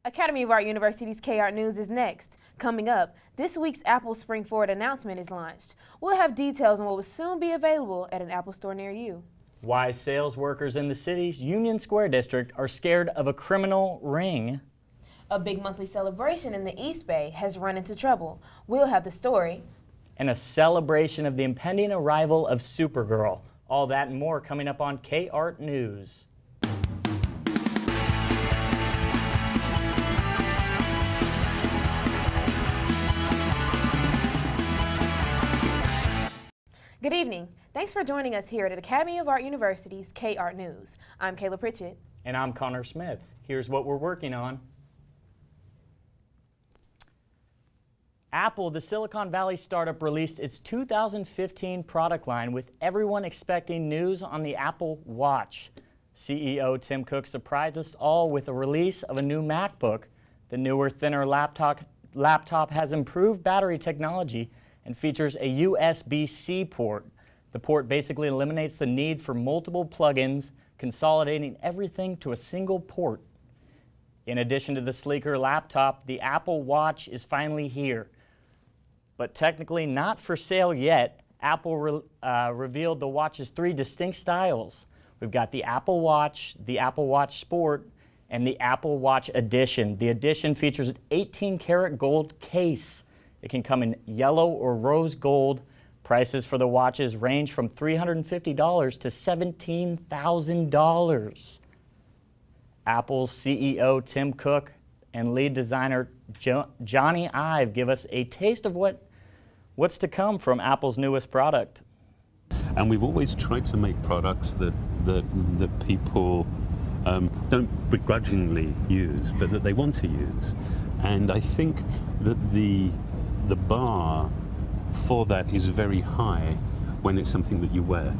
Academy of Art University's K-Art News is next. Coming up, this week's Apple Spring Forward announcement is launched. We'll have details on what will soon be available at an Apple store near you. Why sales workers in the city's Union Square district are scared of a criminal ring. A big monthly celebration in the East Bay has run into trouble. We'll have the story. And a celebration of the impending arrival of Supergirl. All that and more coming up on K-Art News. Good evening. Thanks for joining us here at Academy of Art University's K-Art News. I'm Kayla Pritchett. And I'm Connor Smith. Here's what we're working on. Apple, the Silicon Valley startup, released its 2015 product line with everyone expecting news on the Apple Watch. CEO Tim Cook surprised us all with the release of a new MacBook. The newer, thinner laptop has improved battery technology and features a USB-C port. The port basically eliminates the need for multiple plugins, consolidating everything to a single port. In addition to the sleeker laptop, the Apple Watch is finally here. But technically not for sale yet. Apple revealed the watch's three distinct styles. We've got the Apple Watch Sport, and the Apple Watch Edition. The Edition features an 18-karat gold case. It can come in yellow or rose gold. Prices for the watches range from $350 to $17,000. Apple's CEO Tim Cook and lead designer Johnny Ive give us a taste of what's to come from Apple's newest product. And we've always tried to make products that people don't begrudgingly use, but that they want to use. And I think that the bar for that is very high when it's something that you wear.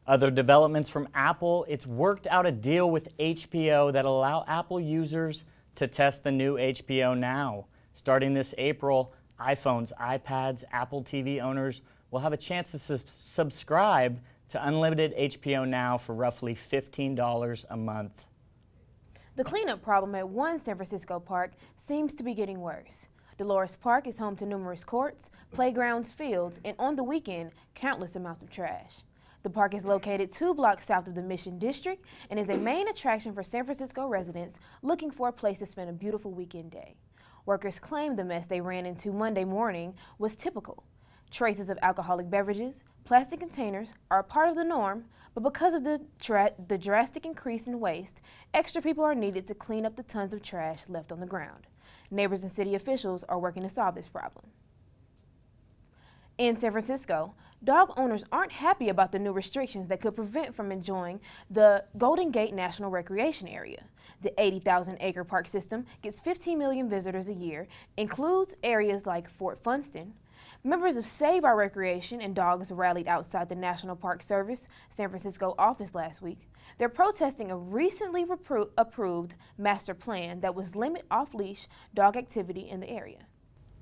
Other developments from Apple: it's worked out a deal with HBO that allow Apple users to test the new HBO Now. Starting this April, iPhones, iPads, Apple TV owners will have a chance to subscribe to unlimited HBO Now for roughly $15 a month. The cleanup problem at one San Francisco park seems to be getting worse. Dolores Park is home to numerous courts, playgrounds, fields, and on the weekend, countless amounts of trash. The park is located 2 blocks south of the Mission District and is a main attraction for San Francisco residents looking for a place to spend a beautiful weekend day. Workers claim the mess they ran into Monday morning was typical. Traces of alcoholic beverages, plastic containers are a part of the norm, but because of the drastic increase in waste, extra people are needed to clean up the tons of trash left on the ground. Neighbors and city officials are working to solve this problem. In San Francisco, dog owners aren't happy about the new restrictions that could prevent from enjoying the Golden Gate National Recreation Area. The 80,000-acre park system gets 15 million visitors a year, includes areas like Fort Funston. Members of Save Our Recreation and dogs rallied outside the National Park Service San Francisco office last week. They're protesting a recently approved master plan that was limit off-leash dog activity in the area.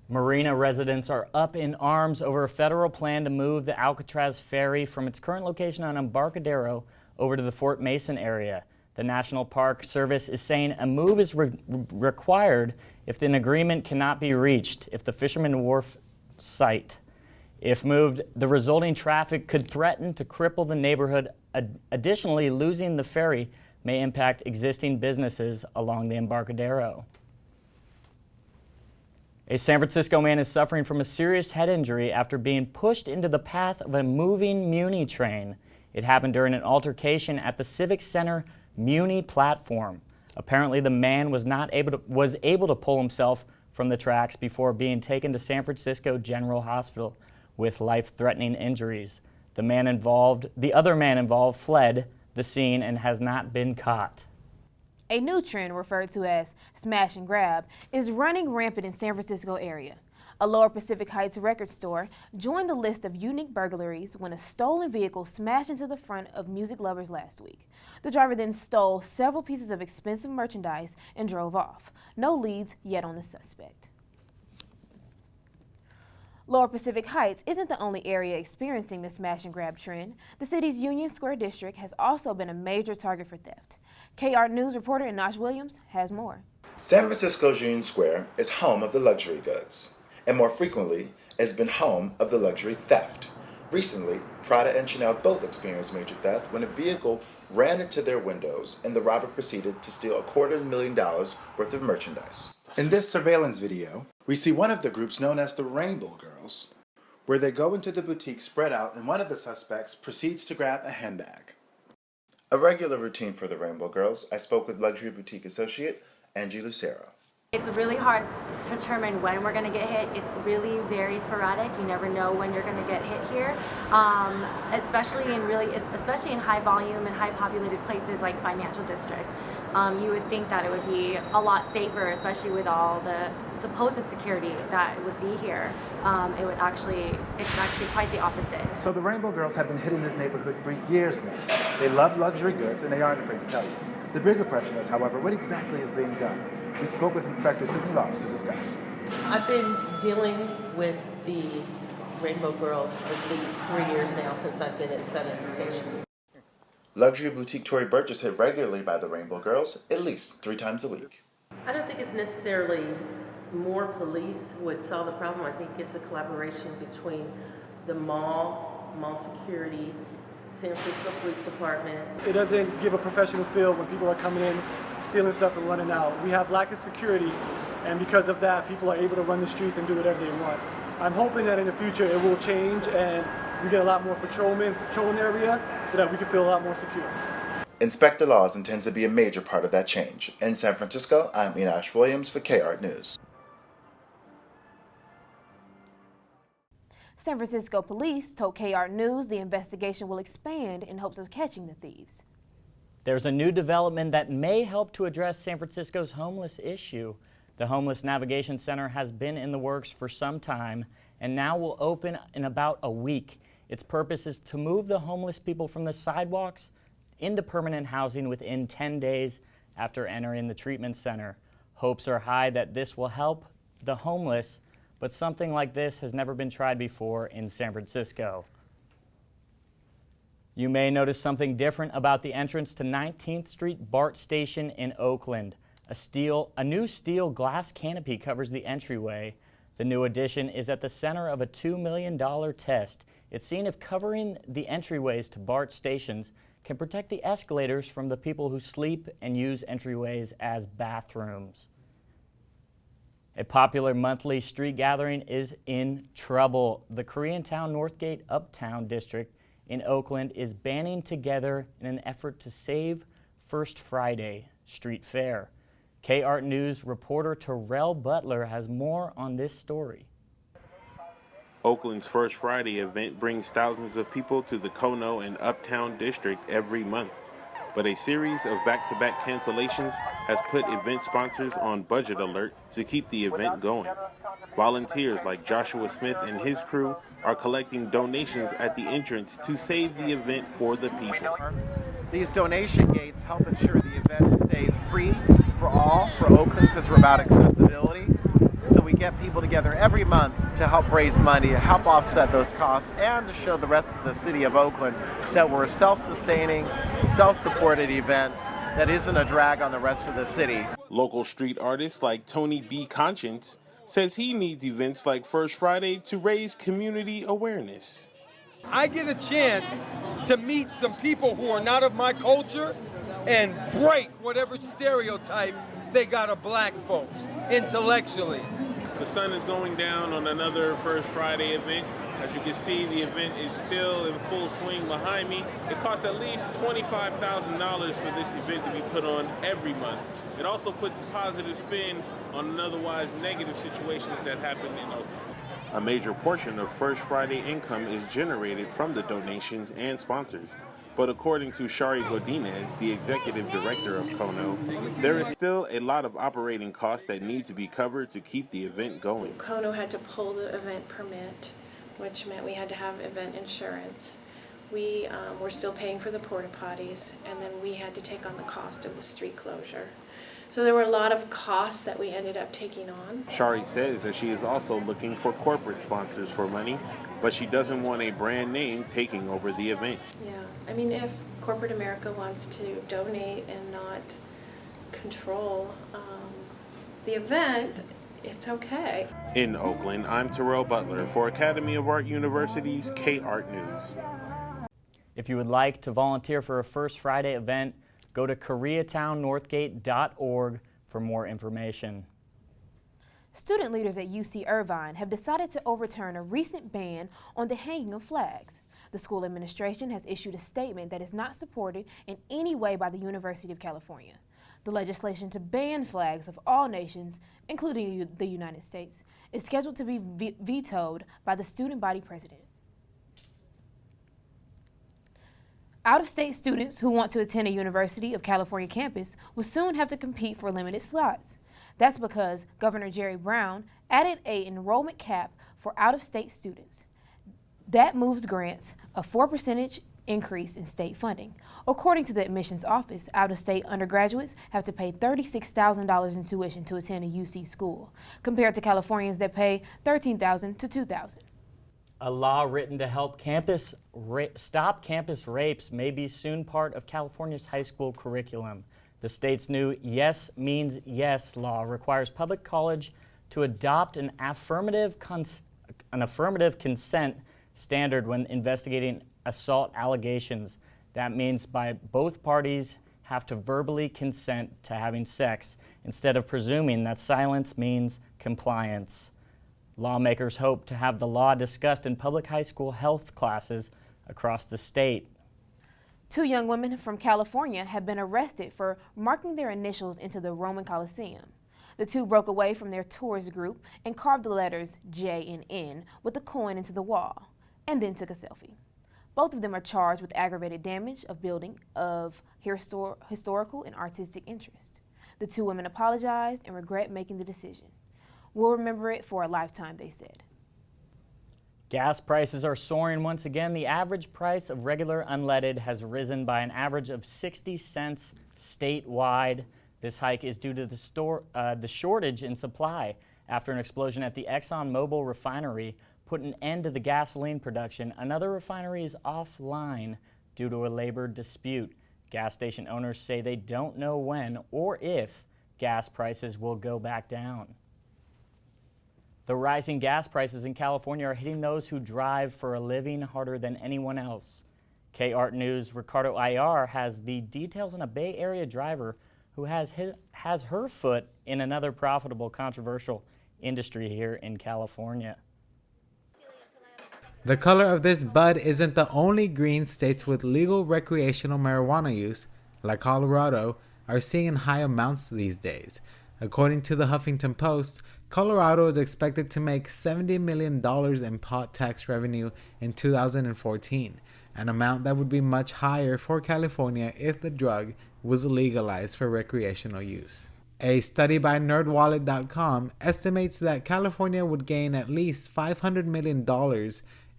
Marina residents are up in arms over a federal plan to move the Alcatraz ferry from its current location on Embarcadero over to the Fort Mason area. The National Park Service is saying a move is required if an agreement cannot be reached if the Fisherman Wharf site. If moved, the resulting traffic could threaten to cripple the neighborhood. Additionally, losing the ferry may impact existing businesses along the Embarcadero. A San Francisco man is suffering from a serious head injury after being pushed into the path of a moving Muni train. It happened during an altercation at the Civic Center Muni platform. Apparently, the man was able to pull himself from the tracks before being taken to San Francisco General Hospital with life-threatening injuries. The other man involved fled the scene and has not been caught. A new trend referred to as smash and grab is running rampant in San Francisco area. A Lower Pacific Heights record store joined the list of unique burglaries when a stolen vehicle smashed into the front of Music Lovers last week. The driver then stole several pieces of expensive merchandise and drove off. No leads yet on the suspect. Lower Pacific Heights isn't the only area experiencing the smash and grab trend. The city's Union Square district has also been a major target for theft. K-Art News reporter Inosh Williams has more. San Francisco's Union Square is home of the luxury goods, and more frequently, has been home of the luxury theft. Recently, Prada and Chanel both experienced major theft when a vehicle ran into their windows and the robber proceeded to steal $250,000 worth of merchandise. In this surveillance video, we see one of the groups known as the Rainbow Girls, where they go into the boutique spread out and one of the suspects proceeds to grab a handbag. A regular routine for the Rainbow Girls, I spoke with luxury boutique associate Angie Lucero. It's really hard to determine when we're going to get hit. It's really very sporadic. You never know when you're going to get hit here, especially in high volume and high populated places like Financial District. You would think that it would be a lot safer, especially with all the supposed security that would be here. It's actually quite the opposite. So the Rainbow Girls have been hitting this neighborhood for years now. They love luxury goods and they aren't afraid to tell you. The bigger question is, however, what exactly is being done? We spoke with Inspector Sidney Laws to discuss. I've been dealing with the Rainbow Girls for at least 3 years now since I've been at Southern Station. Luxury boutique Tory Burch is hit regularly by the Rainbow Girls, at least 3 times a week. I don't think it's necessarily more police would solve the problem. I think it's a collaboration between the mall security, San Francisco Police Department. It doesn't give a professional feel when people are coming in, stealing stuff and running out. We have lack of security, and because of that, people are able to run the streets and do whatever they want. I'm hoping that in the future it will change and we get a lot more patrolmen patrolling the area so that we can feel a lot more secure. Inspector Laws intends to be a major part of that change. In San Francisco, I'm Ian Ash Williams for KART News. San Francisco police told KART News the investigation will expand in hopes of catching the thieves. There's a new development that may help to address San Francisco's homeless issue. The Homeless Navigation Center has been in the works for some time and now will open in about a week. Its purpose is to move the homeless people from the sidewalks into permanent housing within 10 days after entering the treatment center. Hopes are high that this will help the homeless, but something like this has never been tried before in San Francisco. You may notice something different about the entrance to 19th Street BART station in Oakland. A new steel glass canopy covers the entryway. The new addition is at the center of a $2 million test. It's seen if covering the entryways to BART stations can protect the escalators from the people who sleep and use entryways as bathrooms. A popular monthly street gathering is in trouble. The Koreatown Northgate Uptown District in Oakland is banding together in an effort to save First Friday Street Fair. KART News reporter Terrell Butler has more on this story. Oakland's First Friday event brings thousands of people to the Kono and Uptown District every month. But a series of back-to-back cancellations has put event sponsors on budget alert to keep the event going. Volunteers like Joshua Smith and his crew are collecting donations at the entrance to save the event for the people. These donation gates help ensure the event stays free for all, for Oakland, because we're about accessibility. So we get people together every month to help raise money, to help offset those costs, and to show the rest of the city of Oakland that we're a self-sustaining, self-supported event that isn't a drag on the rest of the city. Local street artists like Tony B. Conscience says he needs events like First Friday to raise community awareness. I get a chance to meet some people who are not of my culture and break whatever stereotype they got of black folks intellectually. The sun is going down on another First Friday event. As you can see, the event is still in full swing behind me. It costs at least $25,000 for this event to be put on every month. It also puts a positive spin on an otherwise negative situations that happen in Oakland. A major portion of First Friday income is generated from the donations and sponsors. But according to Shari Godinez, the executive director of Kono, there is still a lot of operating costs that need to be covered to keep the event going. Kono had to pull the event permit, which meant we had to have event insurance. We were still paying for the porta potties, and then we had to take on the cost of the street closure. So there were a lot of costs that we ended up taking on. Shari says that she is also looking for corporate sponsors for money, but she doesn't want a brand name taking over the event. Yeah, I mean, if corporate America wants to donate and not control, the event, it's okay. In Oakland, I'm Terrell Butler for Academy of Art University's K-Art News. If you would like to volunteer for a First Friday event, go to koreatownnorthgate.org for more information. Student leaders at UC Irvine have decided to overturn a recent ban on the hanging of flags. The school administration has issued a statement that is not supported in any way by the University of California. The legislation to ban flags of all nations, including the United States, is scheduled to be vetoed by the student body president. Out-of-state students who want to attend a University of California campus will soon have to compete for limited slots. That's because Governor Jerry Brown added an enrollment cap for out-of-state students. That moves grants a 4% increase in state funding. According to the admissions office, out-of-state undergraduates have to pay $36,000 in tuition to attend a UC school, compared to Californians that pay $13,000 to $2,000. A law written to help stop campus rapes may be soon part of California's high school curriculum. The state's new Yes Means Yes law requires public college to adopt an affirmative consent standard when investigating assault allegations. That means both parties have to verbally consent to having sex instead of presuming that silence means compliance. Lawmakers hope to have the law discussed in public high school health classes across the state. 2 young women from California have been arrested for marking their initials into the Roman Colosseum. The 2 broke away from their tourist group and carved the letters J and N with a coin into the wall, and then took a selfie. Both of them are charged with aggravated damage of building of historical and artistic interest. The 2 women apologized and regret making the decision. We'll remember it for a lifetime, they said. Gas prices are soaring once again. The average price of regular unleaded has risen by an average of 60 cents statewide. This hike is due to the shortage in supply after an explosion at the ExxonMobil refinery put an end to the gasoline production. Another refinery is offline due to a labor dispute. Gas station owners say they don't know when or if gas prices will go back down. The rising gas prices in California are hitting those who drive for a living harder than anyone else. K-Art News' Ricardo Ayar has the details on a Bay Area driver who has her foot in another profitable, controversial industry here in California. The color of this bud isn't the only green states with legal recreational marijuana use, like Colorado, are seeing in high amounts these days. According to the Huffington Post, Colorado is expected to make $70 million in pot tax revenue in 2014, an amount that would be much higher for California if the drug was legalized for recreational use. A study by NerdWallet.com estimates that California would gain at least $500 million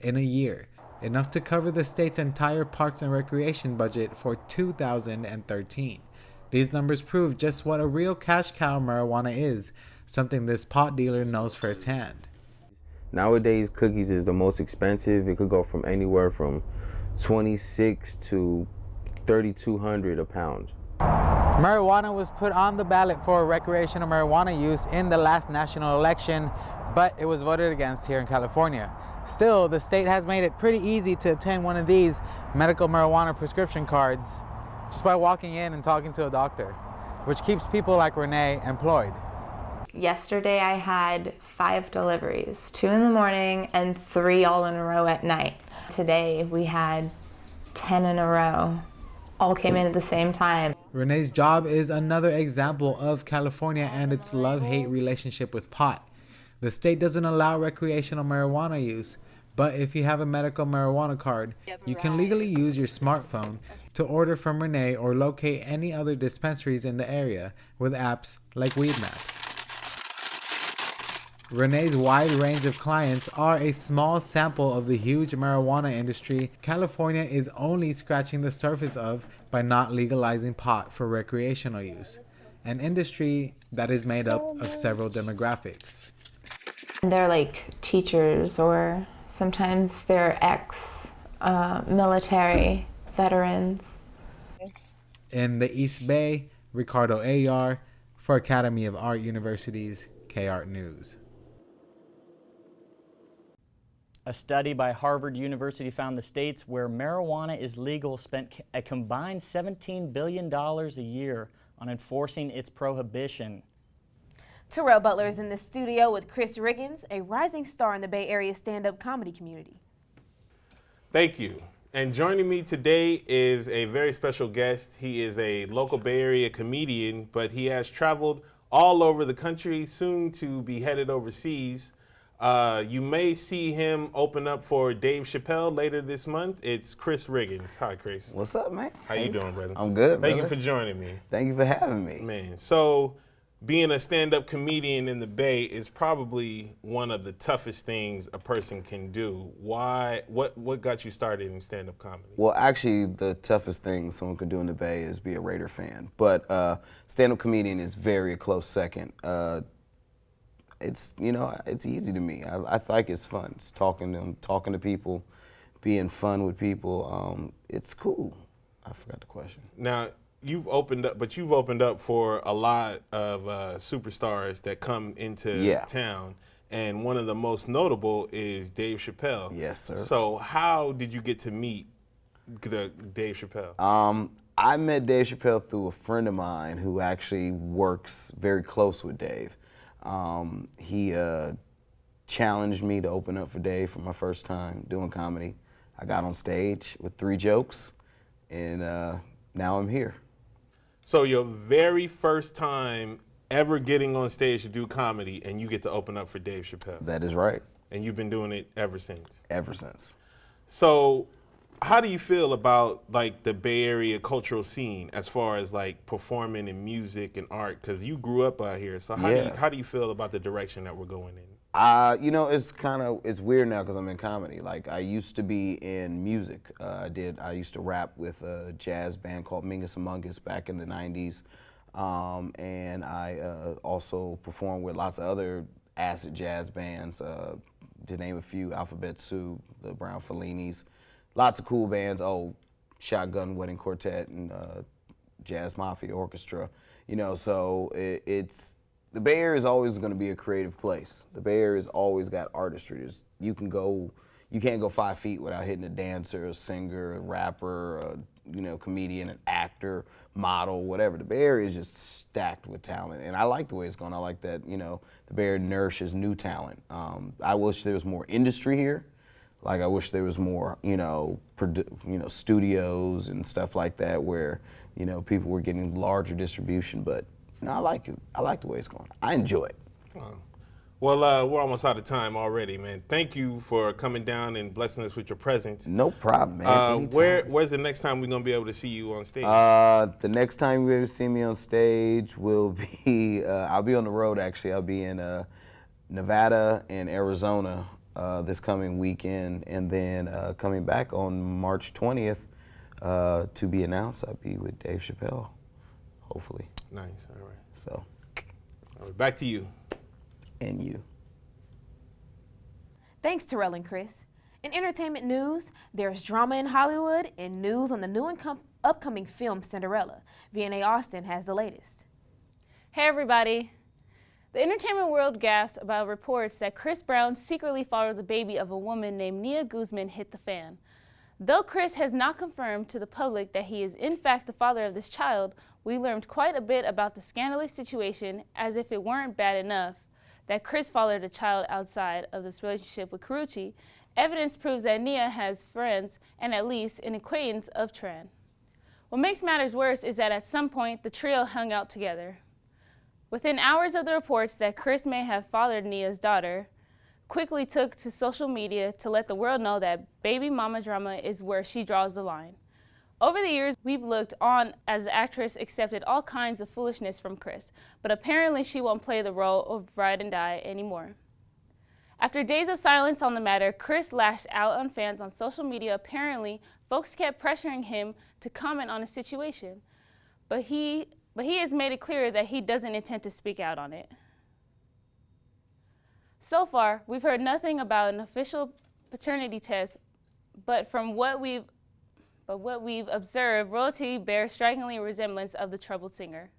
in a year, enough to cover the state's entire parks and recreation budget for 2013. These numbers prove just what a real cash cow marijuana is, something this pot dealer knows firsthand. Nowadays, cookies is the most expensive. It could go from anywhere from $26 to $3,200 a pound. Marijuana was put on the ballot for recreational marijuana use in the last national election, but it was voted against here in California. Still, the state has made it pretty easy to obtain one of these medical marijuana prescription cards just by walking in and talking to a doctor, which keeps people like Renee employed. Yesterday I had 5 deliveries, 2 in the morning and 3 all in a row at night. Today we had 10 in a row, all came in at the same time. Renee's job is another example of California and its love-hate relationship with pot. The state doesn't allow recreational marijuana use, but if you have a medical marijuana card, you can legally use your smartphone to order from Renee or locate any other dispensaries in the area with apps like Weedmaps. Renee's wide range of clients are a small sample of the huge marijuana industry California is only scratching the surface of by not legalizing pot for recreational use, an industry that is made up of several demographics. They're like teachers, or sometimes they're ex-military veterans. In the East Bay, Ricardo Ayar For Academy of Art University's K-Art News. A study by Harvard University found the states where marijuana is legal spent a combined $17 billion a year on enforcing its prohibition. Terrell Butler is in the studio with Chris Riggins, a rising star in the Bay Area stand-up comedy community. Thank you. And joining me today is a very special guest. He is a local Bay Area comedian, but he has traveled all over the country, soon to be headed overseas. You may see him open up for Dave Chappelle later this month. It's Chris Riggins. Hi, Chris. What's up, man? How you doing, brother? I'm good, Thank brother. you for joining me. Thank you for having me. Man, so being a stand-up comedian in the Bay is probably one of the toughest things a person can do. Why? What got you started in stand-up comedy? Well, actually, the toughest thing someone could do in the Bay is be a Raider fan. But stand-up comedian is very a close second. It's it's easy to me. I think it's fun. It's talking to people, being fun with people. It's cool. I forgot the question. Now, you've opened up for a lot of superstars that come into town, and one of the most notable is Dave Chappelle. Yes, sir. So how did you get to meet Dave Chappelle? I met Dave Chappelle through a friend of mine who actually works very close with Dave. He challenged me to open up for Dave for my first time doing comedy. I got on stage with 3 jokes, and now I'm here. So your very first time ever getting on stage to do comedy, and you get to open up for Dave Chappelle. That is right. And you've been doing it ever since. Ever since. So how do you feel about like the Bay Area cultural scene as far as like performing in music and art? Because you grew up out here. So how do you feel about the direction that we're going in? It's weird now because I'm in comedy. Like I used to be in music. I used to rap with a jazz band called Mingus Among Us back in the 90s. And I also performed with lots of other acid jazz bands, to name a few, Alphabet Soup, the Brown Fellinis, lots of cool bands, Shotgun Wedding Quartet and Jazz Mafia Orchestra. So it's the Bay Area is always going to be a creative place. The Bay Area's always got artistry. You can't go 5 feet without hitting a dancer, a singer, a rapper, a comedian, an actor, model, whatever. The Bay Area is just stacked with talent, and I like the way it's going. I like that the Bay Area nourishes new talent. I wish there was more industry here. Like I wish there was more, studios and stuff like that where people were getting larger distribution, but. No, I like it. I like the way it's going. I enjoy it. Well, we're almost out of time already, man. Thank you for coming down and blessing us with your presence. No problem, man. Where's the next time we're going to be able to see you on stage? The next time you'll see me on stage will be, I'll be on the road, actually. I'll be in Nevada and Arizona this coming weekend, and then coming back on March 20th to be announced, I'll be with Dave Chappelle, hopefully. Nice, all right. So, all right, back to you. And you. Thanks, Terrell and Chris. In entertainment news, there's drama in Hollywood and news on the new upcoming film Cinderella. VNA Austin has the latest. Hey everybody. The entertainment world gasps about reports that Chris Brown secretly fathered the baby of a woman named Nia Guzman hit the fan. Though Chris has not confirmed to the public that he is in fact the father of this child, we learned quite a bit about the scandalous situation, as if it weren't bad enough that Chris fathered a child outside of this relationship with Karrueche. Evidence proves that Nia has friends and at least an acquaintance of Tran. What makes matters worse is that at some point the trio hung out together. Within hours of the reports that Chris may have fathered Nia's daughter, quickly took to social media to let the world know that baby mama drama is where she draws the line. Over the years, we've looked on as the actress accepted all kinds of foolishness from Chris, but apparently she won't play the role of ride and die anymore. After days of silence on the matter, Chris lashed out on fans on social media. Apparently, folks kept pressuring him to comment on the situation, but he has made it clear that he doesn't intend to speak out on it. So far, we've heard nothing about an official paternity test, but from what we've observed, royalty bears strikingly a resemblance of the troubled singer.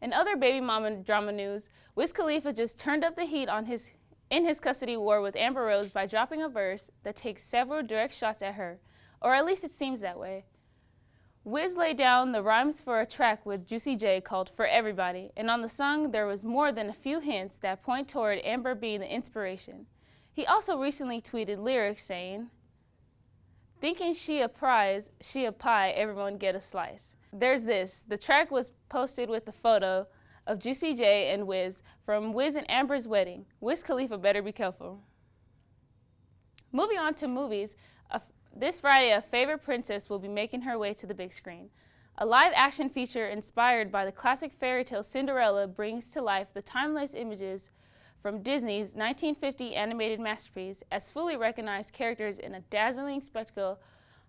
In other baby mama drama news, Wiz Khalifa just turned up the heat in his custody war with Amber Rose by dropping a verse that takes several direct shots at her, or at least it seems that way. Wiz laid down the rhymes for a track with Juicy J called For Everybody, and on the song there was more than a few hints that point toward Amber being the inspiration. He also recently tweeted lyrics saying, "Thinking she a prize, she a pie, everyone get a slice." There's this. The track was posted with a photo of Juicy J and Wiz from Wiz and Amber's wedding. Wiz Khalifa better be careful. Moving on to movies, this Friday a favorite princess will be making her way to the big screen. A live-action feature inspired by the classic fairy tale Cinderella brings to life the timeless images from Disney's 1950 animated masterpiece as fully recognized characters in a dazzling spectacle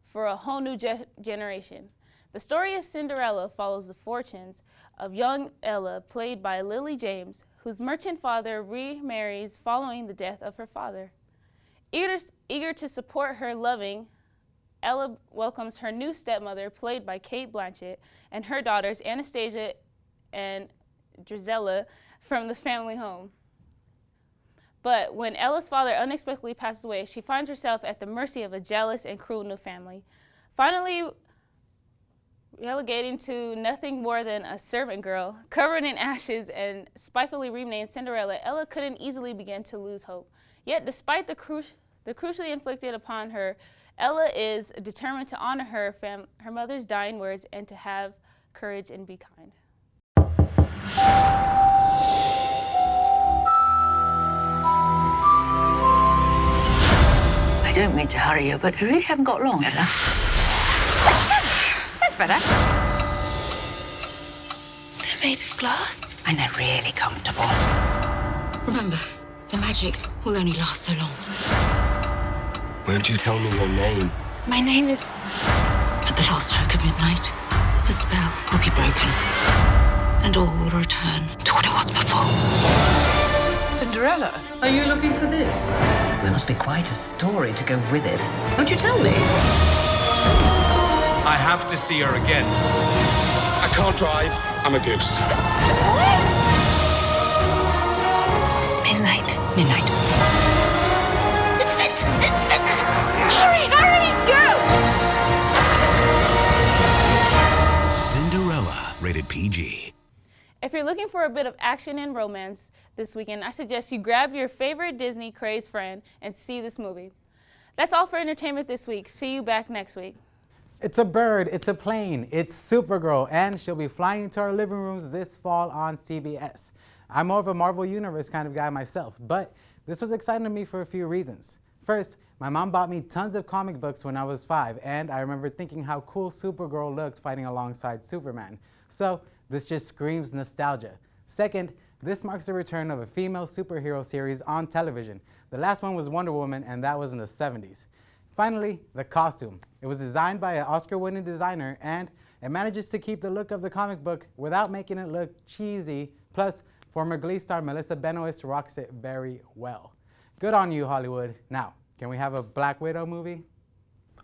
for a whole new generation. The story of Cinderella follows the fortunes of young Ella, played by Lily James, whose merchant father remarries following the death of her father. Eager to support her loving, Ella welcomes her new stepmother, played by Cate Blanchett, and her daughters Anastasia and Drizella from the family home. But when Ella's father unexpectedly passes away, she finds herself at the mercy of a jealous and cruel new family. Finally, relegating to nothing more than a servant girl, covered in ashes and spitefully renamed Cinderella, Ella couldn't easily begin to lose hope. Yet, despite the cruelty inflicted upon her, Ella is determined to honor her mother's dying words and to have courage and be kind. I don't mean to hurry you, but we really haven't got long, Ella. That's better. They're made of glass. And they're really comfortable. Remember, the magic will only last so long. Won't you tell me your name? My name is... At the last stroke of midnight, the spell will be broken. And all will return to what it was before. Cinderella, are you looking for this? There must be quite a story to go with it. Won't you tell me? I have to see her again. I can't drive. I'm a goose. Midnight. It fits! Hurry, go! Cinderella, rated PG. If you're looking for a bit of action and romance this weekend, I suggest you grab your favorite Disney crazed friend and see this movie. That's all for entertainment this week. See you back next week. It's a bird, it's a plane, it's Supergirl, and she'll be flying into our living rooms this fall on CBS. I'm more of a Marvel Universe kind of guy myself, but this was exciting to me for a few reasons. First, my mom bought me tons of comic books when I was 5, and I remember thinking how cool Supergirl looked fighting alongside Superman. So this just screams nostalgia. Second, this marks the return of a female superhero series on television. The last one was Wonder Woman, and that was in the 70s. Finally, the costume. It was designed by an Oscar-winning designer, and it manages to keep the look of the comic book without making it look cheesy. Plus, former Glee star Melissa Benoist rocks it very well. Good on you, Hollywood. Now, can we have a Black Widow movie?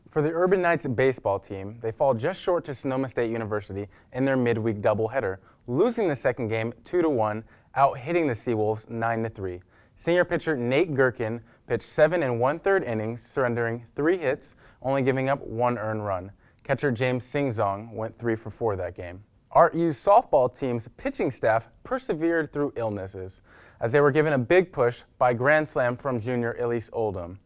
For the Urban Knights baseball team, they fall just short to Sonoma State University in their midweek doubleheader, losing the second game 2-1, out-hitting the Seawolves 9-3. Senior pitcher Nate Gherkin pitched 7 1/3 innings, surrendering 3 hits, only giving up 1 earned run. Catcher James Singzong went 3 for 4 that game. RU's softball team's pitching staff persevered through illnesses, as they were given a big push by grand slam from junior Elise Oldham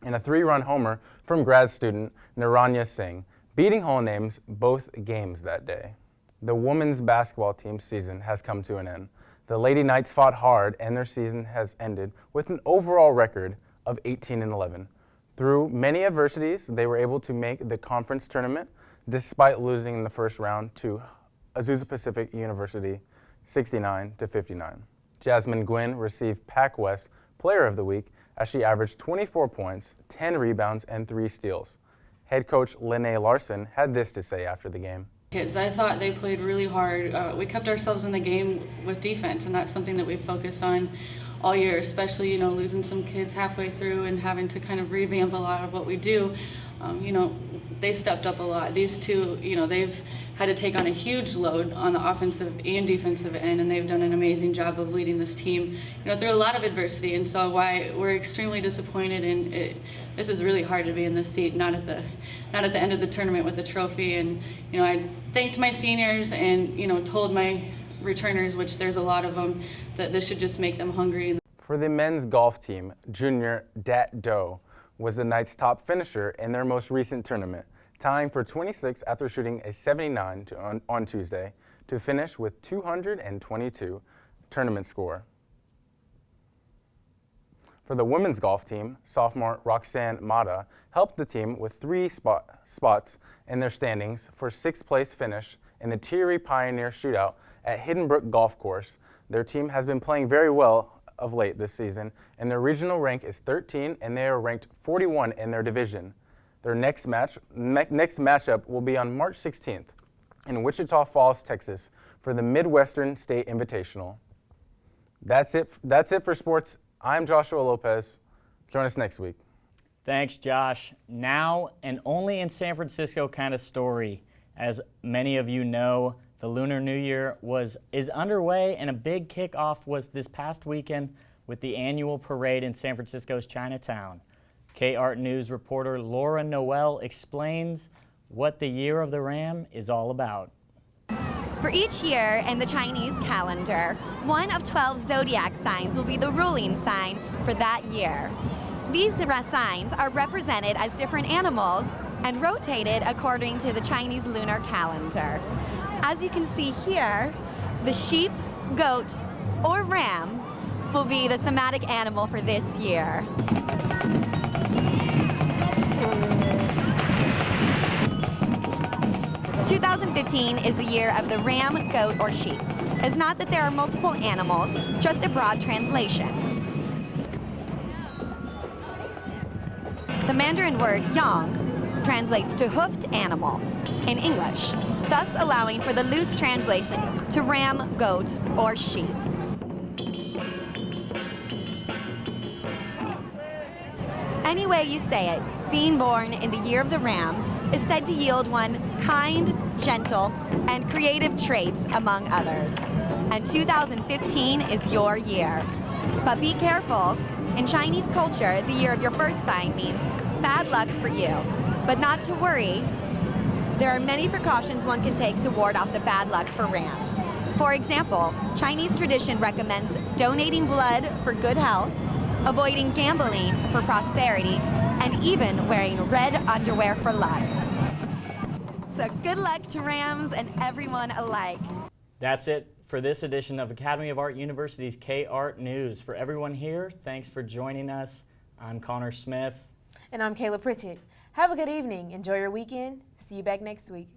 and a 3-run homer from grad student Naranya Singh, beating whole names both games that day. The women's basketball team's season has come to an end. The Lady Knights fought hard, and their season has ended with an overall record of 18-11. Through many adversities, they were able to make the conference tournament, despite losing in the first round to Azusa Pacific University 69-59. Jasmine Gwynn received Pac West Player of the Week as she averaged 24 points, 10 rebounds, and 3 steals. Head coach Lene Larson had this to say after the game. Kids, I thought they played really hard. We kept ourselves in the game with defense, and that's something that we focused on all year, especially, losing some kids halfway through and having to kind of revamp a lot of what we do. They stepped up a lot. These two, had to take on a huge load on the offensive and defensive end, and they've done an amazing job of leading this team, through a lot of adversity. And so why we're extremely disappointed, and this is really hard to be in this seat, not at the end of the tournament with the trophy. And I thanked my seniors and told my returners, which there's a lot of them, that this should just make them hungry. For the men's golf team, junior Dat Do was the night's top finisher in their most recent tournament, tying for 26 after shooting a 79 on Tuesday to finish with 222 tournament score. For the women's golf team, sophomore Roxanne Mata helped the team with 3 spots in their standings for 6th place finish in the Teary Pioneer Shootout at Hidden Brook Golf Course. Their team has been playing very well of late this season, and their regional rank is 13, and they are ranked 41 in their division. Their next matchup will be on March 16th in Wichita Falls, Texas, for the Midwestern State Invitational. That's it for sports. I'm Joshua Lopez. Join us next week. Thanks, Josh. Now, an only in San Francisco kind of story. As many of you know, the Lunar New Year is underway, and a big kickoff was this past weekend with the annual parade in San Francisco's Chinatown. K-Art News reporter Laura Noel explains what the Year of the Ram is all about. For each year in the Chinese calendar, one of 12 zodiac signs will be the ruling sign for that year. These signs are represented as different animals and rotated according to the Chinese lunar calendar. As you can see here, the sheep, goat, or ram will be the thematic animal for this year. 2015 is the year of the ram, goat, or sheep. It's not that there are multiple animals, just a broad translation. The Mandarin word yang translates to hoofed animal in English, thus allowing for the loose translation to ram, goat, or sheep. Any way you say it, being born in the year of the ram is said to yield one kind, gentle, and creative traits, among others. And 2015 is your year. But be careful. In Chinese culture, the year of your birth sign means bad luck for you. But not to worry, there are many precautions one can take to ward off the bad luck for rams. For example, Chinese tradition recommends donating blood for good health, avoiding gambling for prosperity, and even wearing red underwear for luck. So good luck to Rams and everyone alike. That's it for this edition of Academy of Art University's K-Art News. For everyone here, thanks for joining us. I'm Connor Smith. And I'm Kayla Pritchett. Have a good evening. Enjoy your weekend. See you back next week.